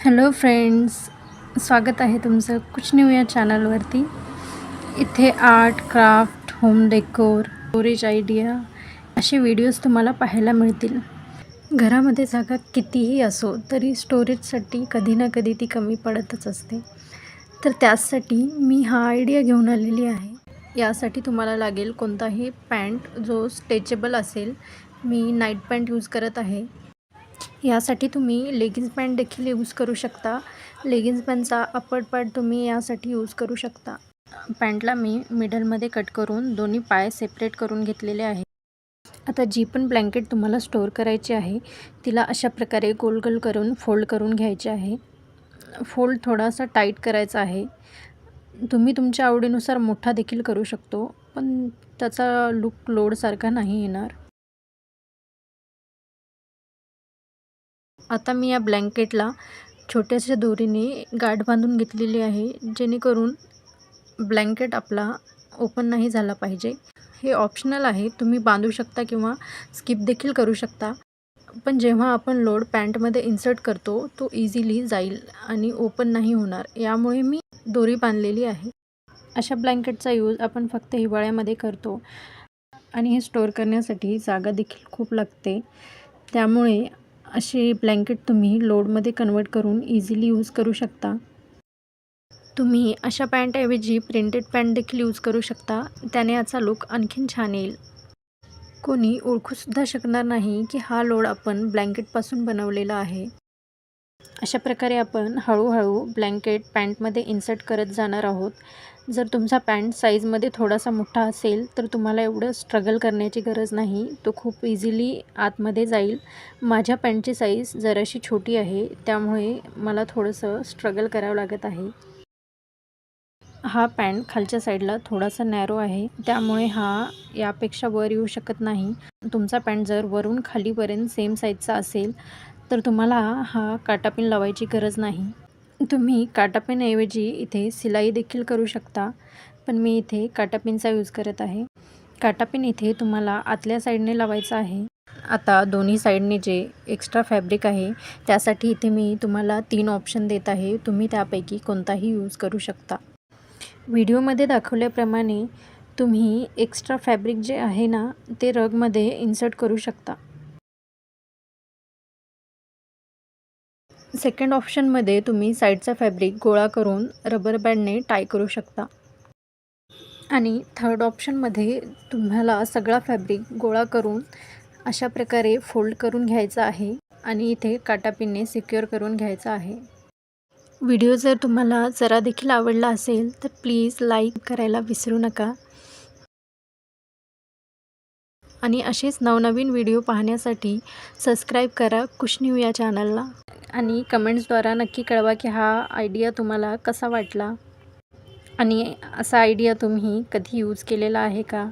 Hello friends, स्वागत आहे तुमचं कुछ न्यू या चॅनलवरती. इथे art, craft, home decor, storage idea असे व्हिडिओज तुम्हाला पाहायला मिळतील. घरामध्ये जागा कितीही असो तरी स्टोरेजसाठी कधी ना कधी ती कमी पडतच असते. तर त्यासाठी मी हा आयडिया घेऊन आलेली आहे. यासाठी तुम्हाला लागेल कोणताही पॅन्ट जो स्ट्रेचेबल असेल. मी नाईट पॅन्ट यूज करत आहे. यासाठी तुम्ही लेगिन्स पॅन्ट देखील यूज करू शकता. लेगिन्स पॅन्टचा अपर पार्ट तुम्ही यासाठी यूज करू शकता. पॅन्टला मी मिडलमध्ये कट करून दोन्ही पाय सेपरेट करून घेतलेले आहे. आता जी पण ब्लँकेट तुम्हाला स्टोअर करायची आहे तिला अशा प्रकारे गोल गोल करून फोल्ड करून घ्यायचे आहे. फोल्ड थोडासा टाईट करायचा आहे. तुम्ही तुमच्या आवडीनुसार मोठा देखील करू शकतो, पण त्याचा लुक लोडसारखा नाही येणार. आता मी या ब्लँकेटला छोट्याशा दोरीने गाठ बांधून घेतलेली आहे, जेणेकरून ब्लँकेट आपला ओपन नाही झाला पाहिजे. हे ऑप्शनल आहे, तुम्ही बांधू शकता किंवा स्किप देखील करू शकता. पण जेव्हा आपण लोड पॅन्टमध्ये इन्सर्ट करतो तो इझिली जाईल आणि ओपन नाही होणार, यामुळे मी दोरी बांधलेली आहे. अशा ब्लँकेटचा यूज आपण फक्त हिवाळ्यामध्ये करतो आणि हे स्टोअर करण्यासाठी जागा देखील खूप लागते. त्यामुळे असे ब्लँकेट तुम्ही लोडमध्ये कन्वर्ट करून इझिली यूज करू शकता. तुम्ही अशा पॅन्टऐवजी प्रिंटेड पॅन्ट देखील यूज करू शकता. त्याने याचा लुक आणखीन छान येईल. कोणी ओळखूसुद्धा शकणार नाही की हा लोड आपण ब्लँकेटपासून बनवलेला आहे. अशा प्रकारे आपण हळूहळू ब्लँकेट पॅन्टमध्ये इन्सर्ट करत जाणार आहोत. जर तुमचा पॅन्ट साईजमध्ये थोडासा मोठा असेल तर तुम्हाला एवढं स्ट्रगल करण्याची गरज नाही, तो खूप इझिली आतमध्ये जाईल. माझ्या पॅन्टची साईज जराशी छोटी आहे, त्यामुळे मला थोडंसं स्ट्रगल करावं लागत आहे. हा पॅन्ट खालच्या साईडला थोडासा नॅरो आहे, त्यामुळे हा यापेक्षा वर येऊ शकत नाही. तुमचा पॅन्ट जर वरून खालीपर्यंत सेम साईजचा असेल तर तुम्हाला हा काटापिन लावायची गरज नाही. तुम्ही काटापिनऐवजी इथे सिलाई देखील करू शकता, पण मी इथे काटापिनचा यूज करत आहे. काटापिन इथे तुम्हाला आतल्या साईडने लावायचा आहे. आता दोन्ही साईडने जे एक्स्ट्रा फॅब्रिक आहे त्यासाठी इथे मी तुम्हाला 3 ऑप्शन देत आहे. तुम्ही त्यापैकी कोणताही यूज करू शकता. व्हिडिओमध्ये दाखवल्याप्रमाणे तुम्ही एक्स्ट्रा फॅब्रिक जे आहे ना ते रगमध्ये इन्सर्ट करू शकता. सेकंड ऑप्शनमध्ये तुम्ही साईडचा फॅब्रिक गोळा करून रबर बँडने टाय करू शकता. आणि थर्ड ऑप्शनमध्ये तुम्हाला सगळा फॅब्रिक गोळा करून अशा प्रकारे फोल्ड करून घ्यायचा आहे आणि इथे काटापिनने सिक्युअर करून घ्यायचा आहे. व्हिडिओ जर तुम्हाला जरा देखील आवडला असेल तर प्लीज लाईक करायला विसरू नका. आणि असेच नवनवीन व्हिडिओ पाहण्यासाठी सबस्क्राईब करा कुछ न्यू या चॅनलला. आणि कमेंट्सद्वारा नक्की कळवा की हा आयडिया तुम्हाला कसा वाटला आणि असा आयडिया तुम्ही कधी यूज केलेला आहे का.